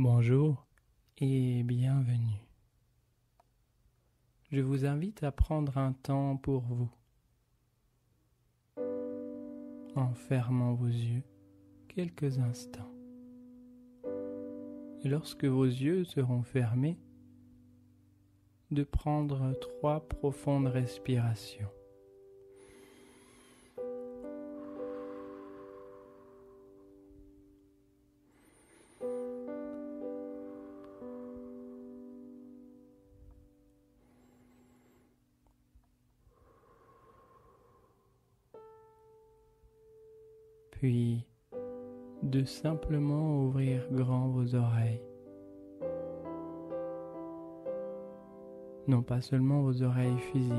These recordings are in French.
Bonjour et bienvenue. Je vous invite à prendre un temps pour vous, en fermant vos yeux quelques instants. Et lorsque vos yeux seront fermés, de prendre 3 profondes respirations. Puis, de simplement ouvrir grand vos oreilles. Non pas seulement vos oreilles physiques,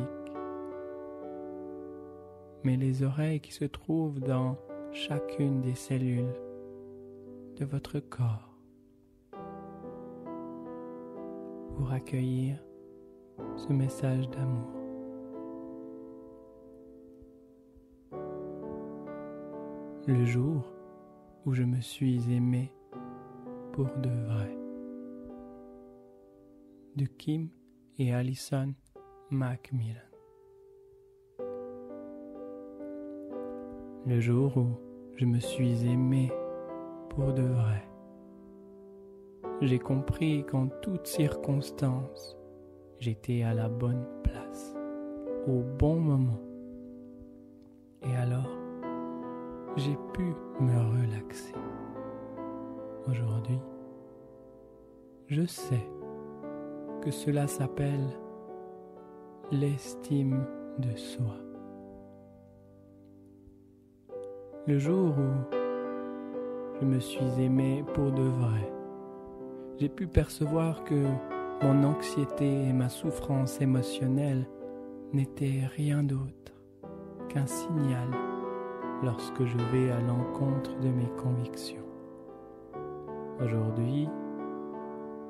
mais les oreilles qui se trouvent dans chacune des cellules de votre corps pour accueillir ce message d'amour. Le jour où je me suis aimé pour de vrai. De Kim et Alison Macmillan. Le jour où je me suis aimé pour de vrai. J'ai compris qu'en toutes circonstances, j'étais à la bonne place, au bon moment. Et alors, j'ai pu me relaxer. Aujourd'hui, je sais que cela s'appelle l'estime de soi. Le jour où je me suis aimé pour de vrai, j'ai pu percevoir que mon anxiété et ma souffrance émotionnelle n'étaient rien d'autre qu'un signal lorsque je vais à l'encontre de mes convictions. Aujourd'hui,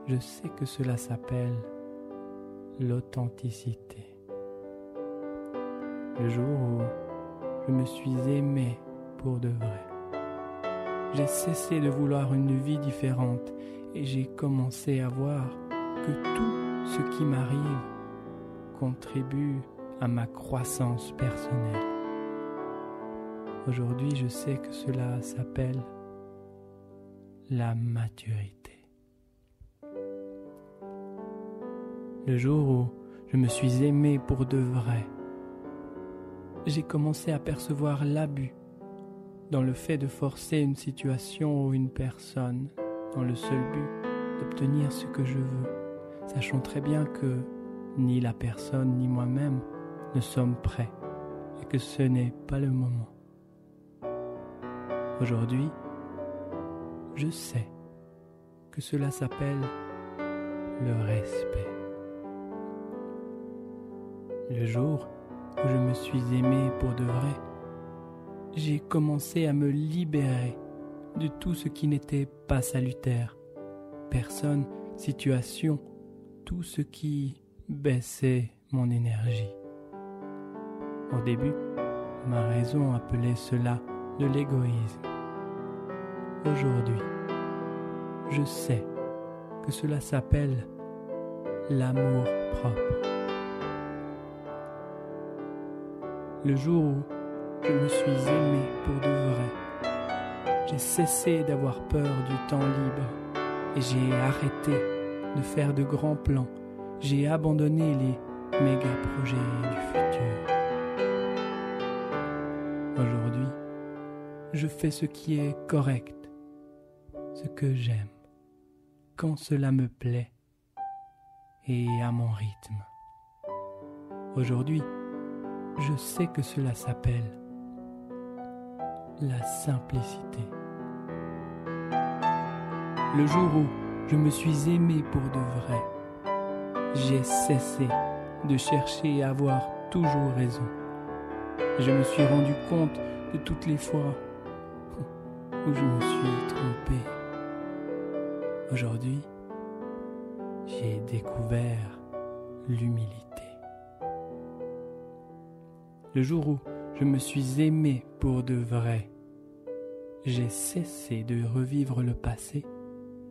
je sais que cela s'appelle l'authenticité. Le jour où je me suis aimé pour de vrai, j'ai cessé de vouloir une vie différente et j'ai commencé à voir que tout ce qui m'arrive contribue à ma croissance personnelle. Aujourd'hui, je sais que cela s'appelle la maturité. Le jour où je me suis aimé pour de vrai, j'ai commencé à percevoir l'abus dans le fait de forcer une situation ou une personne dans le seul but d'obtenir ce que je veux, sachant très bien que ni la personne ni moi-même ne sommes prêts et que ce n'est pas le moment. Aujourd'hui, je sais que cela s'appelle le respect. Le jour où je me suis aimé pour de vrai, j'ai commencé à me libérer de tout ce qui n'était pas salutaire, personne, situation, tout ce qui baissait mon énergie. Au début, ma raison appelait cela de l'égoïsme. Aujourd'hui, je sais que cela s'appelle l'amour propre. Le jour où je me suis aimé pour de vrai, j'ai cessé d'avoir peur du temps libre et j'ai arrêté de faire de grands plans. J'ai abandonné les méga-projets du futur. Aujourd'hui, je fais ce qui est correct, ce que j'aime, quand cela me plaît et à mon rythme. Aujourd'hui, je sais que cela s'appelle la simplicité. Le jour où je me suis aimé pour de vrai, j'ai cessé de chercher à avoir toujours raison. Je me suis rendu compte de toutes les fois où je me suis trompé. Aujourd'hui, j'ai découvert l'humilité. Le jour où je me suis aimé pour de vrai, j'ai cessé de revivre le passé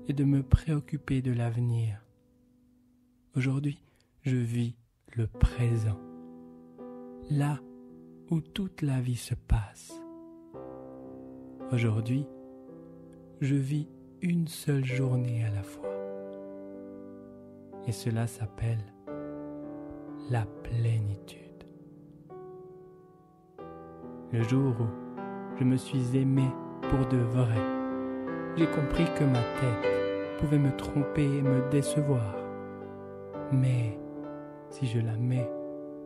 et de me préoccuper de l'avenir. Aujourd'hui, je vis le présent, là où toute la vie se passe. Aujourd'hui, je vis une seule journée à la fois. Et cela s'appelle la plénitude. Le jour où je me suis aimé pour de vrai, j'ai compris que ma tête pouvait me tromper et me décevoir. Mais si je la mets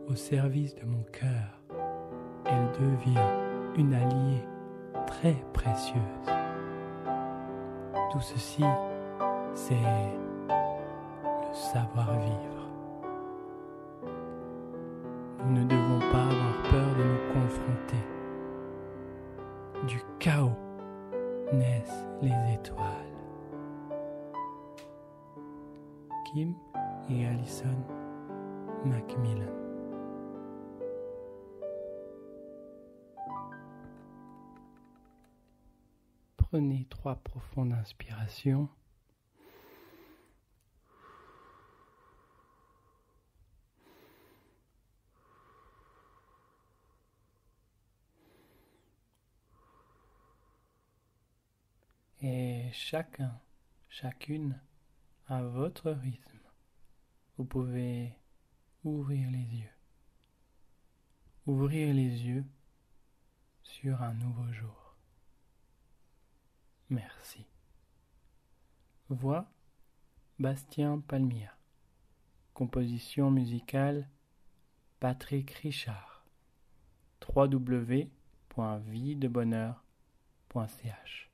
au service de mon cœur, elle devient une alliée très précieuse. Tout ceci, c'est le savoir-vivre. Nous ne devons pas avoir peur de nous confronter. Du chaos naissent les étoiles. Kim et Alison Macmillan. Prenez 3 profondes inspirations. Et chacune, à votre rythme, vous pouvez ouvrir les yeux. Ouvrir les yeux sur un nouveau jour. Merci. Voix, Bastien Palmia. Composition musicale, Patrick Richard. www.viedebonheur.ch